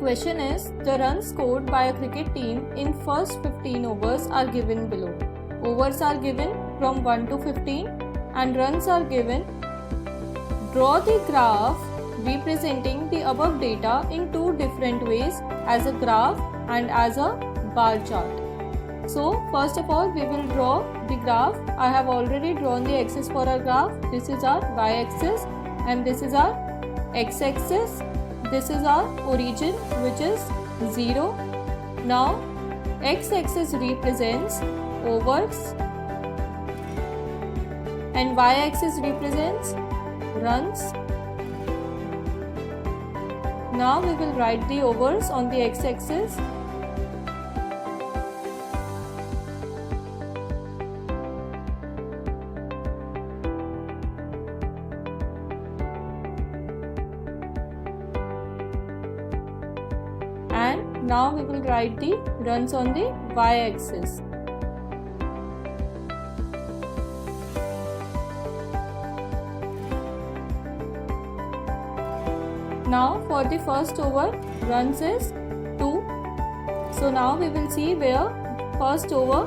Question is, the runs scored by a cricket team in first 15 overs are given below. Overs are given from 1 to 15 and runs are given. Draw the graph representing the above data in two different ways, as a graph and as a bar chart. So first of all, we will draw the graph. I have already drawn the axis for our graph. This is our y-axis and this is our x-axis. This is our origin, which is 0. Now x-axis represents overs and y-axis represents runs. Now we will write the overs on the x-axis. And now we will write the runs on the y-axis. Now for the first over, runs is 2. So now we will see where first over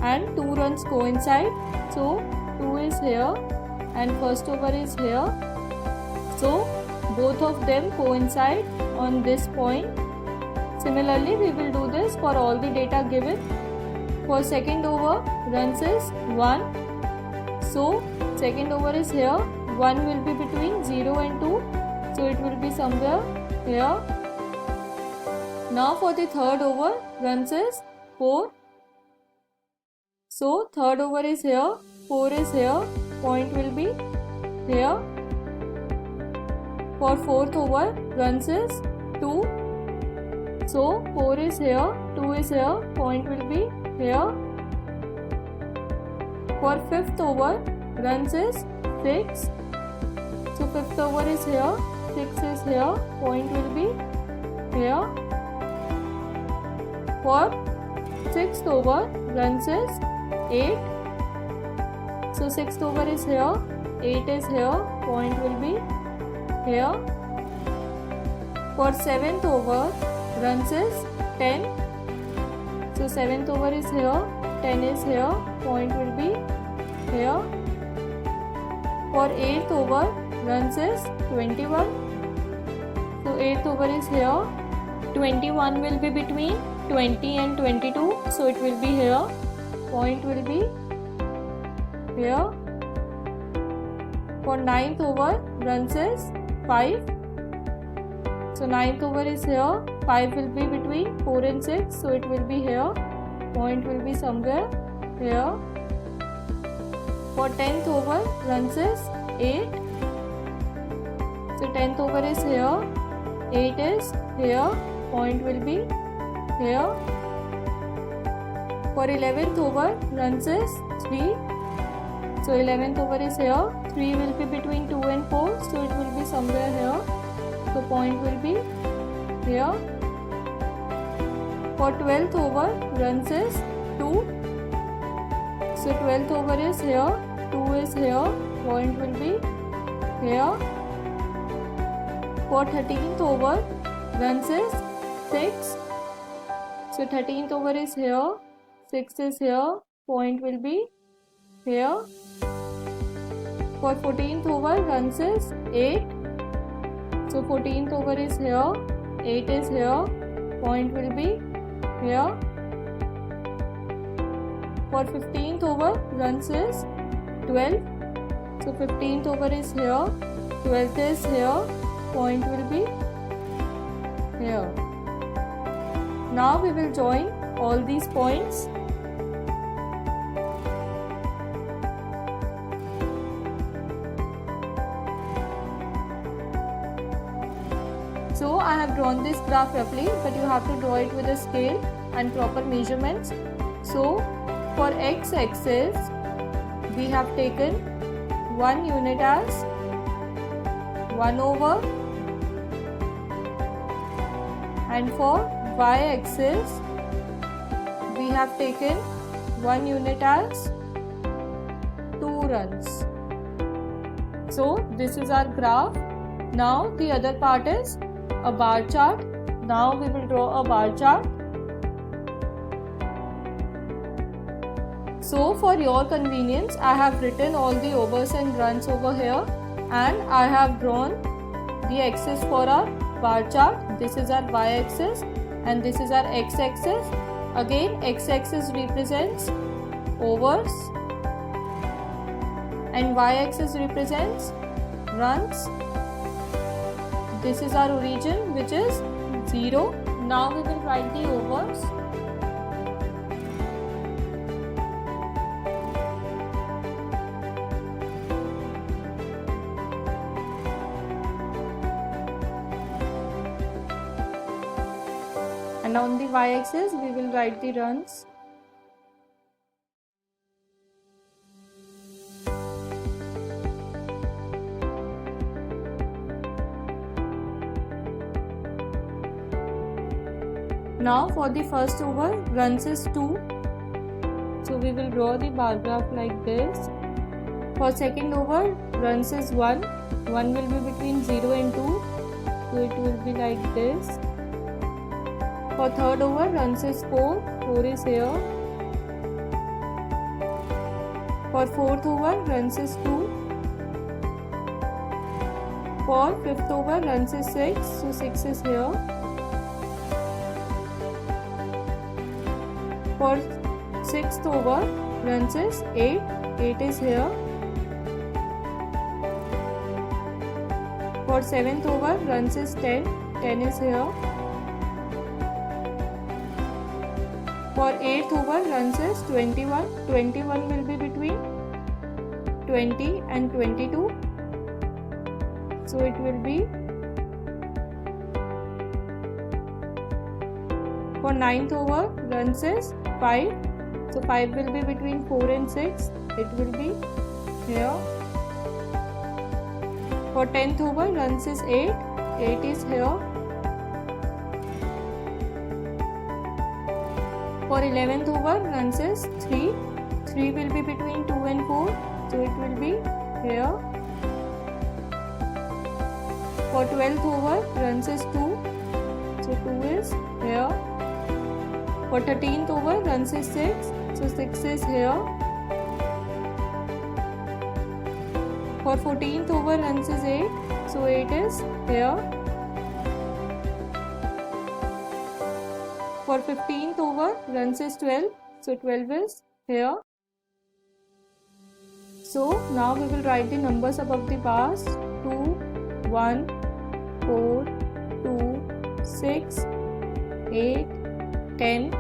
and 2 runs coincide. So 2 is here and first over is here. So both of them coincide on this point. Similarly, we will do this for all the data given. For second over, runs is 1. So second over is here. 1 will be between 0 and 2. So it will be somewhere here. Now for the third over, runs is 4. So third over is here, 4 is here, point will be here. For fourth over, runs is 2. So 4 is here, 2 is here, point will be here. For fifth over, runs is 6. So fifth over is here, 6 is here, point will be here. For sixth over, runs is 8. So sixth over is here, 8 is here, point will be here. For seventh over, runs is 10. So seventh over is here, 10 is here, point will be here. For eighth over, runs is 21. So eighth over is here, 21 will be between 20 and 22. So it will be here, point will be here. For ninth over, runs is 5. So ninth over is here, 5 will be between 4 and 6, so it will be here, point will be somewhere here. For 10th over, runs is 8. So 10th over is here, 8 is here, point will be here. For 11th over, runs is 3. So 11th over is here, 3 will be between 2 and 4, so it will be somewhere here. So point will be here. For 12th over, runs is 2. So 12th over is here, 2 is here, point will be here. For 13th over, runs is 6. So 13th over is here, 6 is here, point will be here. For 14th over, runs is 8. So 14th over is here, 8 is here, point will be here. For 15th over, runs is 12. So 15th over is here, 12th is here, point will be here. Now we will join all these points. So I have drawn this graph roughly, but you have to draw it with a scale and proper measurements. So for x-axis, we have taken 1 unit as 1 over, and for y-axis, we have taken 1 unit as 2 runs. So this is our graph. Now the other part is a bar chart. now we will draw a bar chart. So for your convenience, I have written all the overs and runs over here, and I have drawn the axis for our bar chart. This is our y-axis and this is our x-axis. Again, x-axis represents overs and y-axis represents runs. This is our origin, which is 0. Now we will write the overs. And on the y-axis we will write the runs. Now for the first over, runs is 2. So we will draw the bar graph like this. For second over, runs is 1. 1 will be between 0 and 2. So it will be like this. For third over, runs is 4. 4 is here. For fourth over, runs is 2. For fifth over, runs is 6. So 6 is here. For sixth over, runs is 8. 8 is here. For seventh over, runs is 10. 10 is here. For 8th over, runs is 21. 21 will be between 20 and 22. So it will be. For 9th over, runs is 5. So 5 will be between 4 and 6. It will be here. For 10th over, runs is 8. 8 is here. For 11th over, runs is 3. 3 will be between 2 and 4. So it will be here. For 12th over, runs is 2. So 2 is here. For 13th over, runs is 6. So 6 is here. For 14th over, runs is 8. So 8 is here. For 15th over, runs is 12. So 12 is here. So now we will write the numbers above the bars. 2, 1, 4, 2, 6, 8, 10,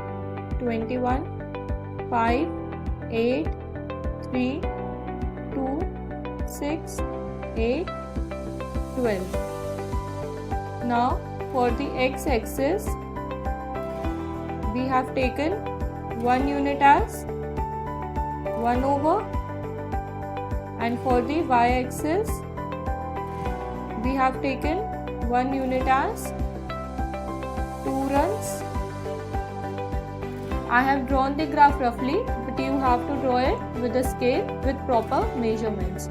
21, 5, 8, 3, 2, 6, 8, 12. Now for the x-axis, we have taken 1 unit as 1 over, and for the y-axis, we have taken 1 unit as 2 runs. I have drawn the graph roughly, but you have to draw it with a scale with proper measurements.